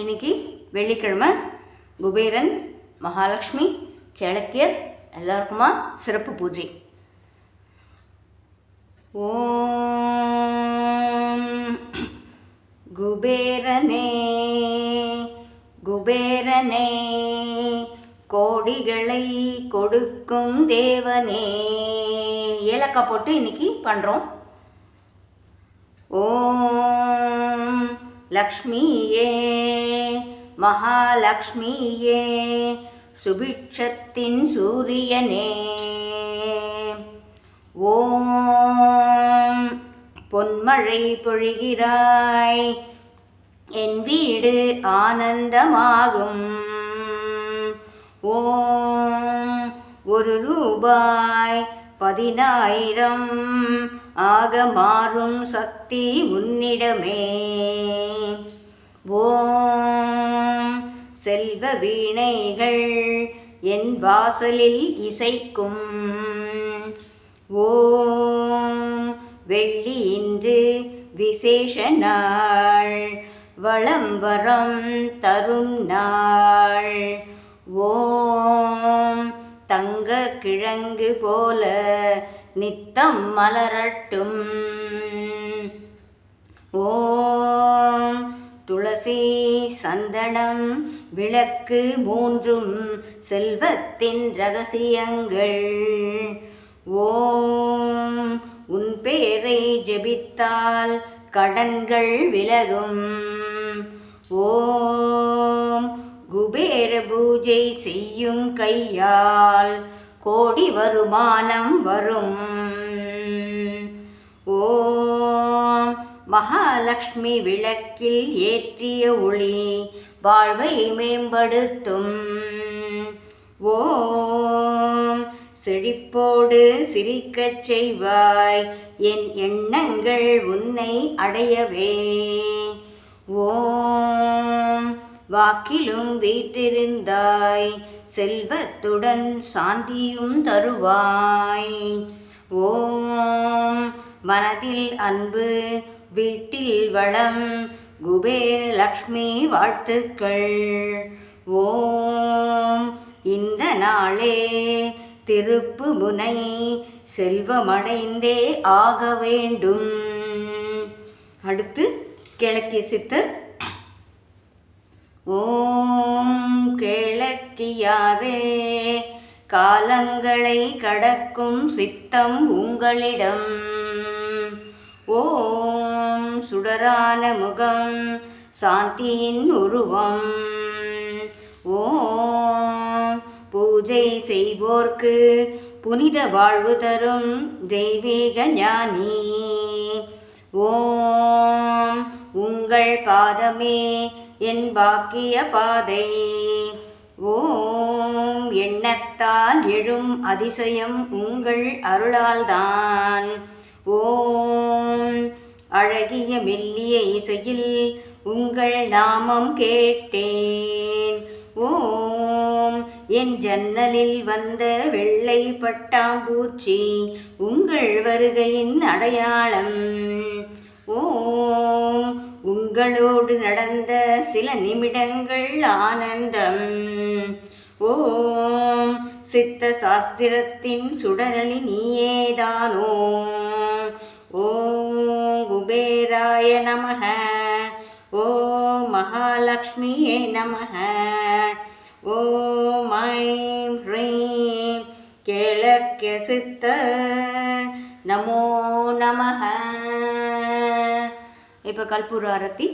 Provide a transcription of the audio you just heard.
இன்னைக்கு வெள்ளிக்கிழமை. குபேரன், மகாலட்சுமி, கிழக்கியர் எல்லாருக்குமா சிறப்பு பூஜை. ஓம் குபேரனே குபேரனே, கோடிகளை கொடுக்கும் தேவனே. ஏலக்காய் போட்டு இன்னைக்கு பண்ணுறோம். ஓம் லக்ஷ்மியே மகாலக்ஷ்மியே, சுபிக்ஷத்தின் சூரியனே. ஓம் பொன்மழை பொழிகிறாய், என் வீடு ஆனந்தமாகும். ஓம் ஒரு ரூபாய் 10,000 ஆக மாறும் சக்தி உன்னிடமே. ஓம் செல்வ வீணைகள் என் வாசலில் இசைக்கும். ஓம் வெள்ளி இன்று விசேஷ நாள், வளம்பரம் தரும் நாள். ஓம் தங்க கிழங்கு போல நித்தம் மலரட்டும். ஓம் துளசி சந்தனம் விளக்கு 3ம் செல்வத்தின் இரகசியங்கள். ஓம் உன் பேரை ஜெபித்தால் கடன்கள் விலகும். ஓம் குபேர பூஜை செய்யும் கையால் கோடி வருமானம் வரும். ஓம் மகாலட்சுமி விளக்கில் ஏற்றிய ஒளி வாழ்வை மேம்படுத்தும். ஓம் செழிப்போடு சிரிக்கச் செய்வாய், என் எண்ணங்கள் உன்னை அடையவே. ஓம் வாக்கிலும் வீற்றிருந்தாய், செல்வத்துடன் சாந்தியும் தருவாய். ஓம் மனதில் அன்பு வீட்டில் வளம், குபேர லக்ஷ்மி வாழ்த்துக்கள். ஓம் இந்த நாளே திருப்பு முனை, செல்வமடைந்தே ஆக வேண்டும். அடுத்து கிழக்கிய சித்தர். ஓம் கிழக்கியாரே, காலங்களை கடக்கும் சித்தம் உங்களிடம். ஓம் சுடரான முகம் சாந்தியின் உருவம். ஓம் பூஜை செய்வோர்க்கு புனித வாழ்வு தரும் தெய்வீக ஞானி. ஓம் உங்கள் பாதமே என் பாக்கிய பாதை. ஓம் எண்ணத்தால் எழும் அதிசயம் உங்கள் அருளால்தான். ஓம் அழகிய மெல்லிய இசையில் உங்கள் நாமம் கேட்டேன். ஓம் என் ஜன்னலில் வந்த வெள்ளை பட்டாம்பூச்சி உங்கள் வருகையின் அடையாளம். ஓம் உங்களோடு நடந்த சில நிமிடங்கள் ஆனந்தம். ஓம் சித்த சாஸ்திரத்தின் சுடரொளி நீயேதானோ. ஓம் குபேராய நமஹ. ஓம் மகாலக்ஷ்மியே நமஹ. ஓம் ஐம் ஹ்ரீம் கிழக்கிய சித்த நமோ நமஹ. இப்போ கற்பூர ஆரத்தி.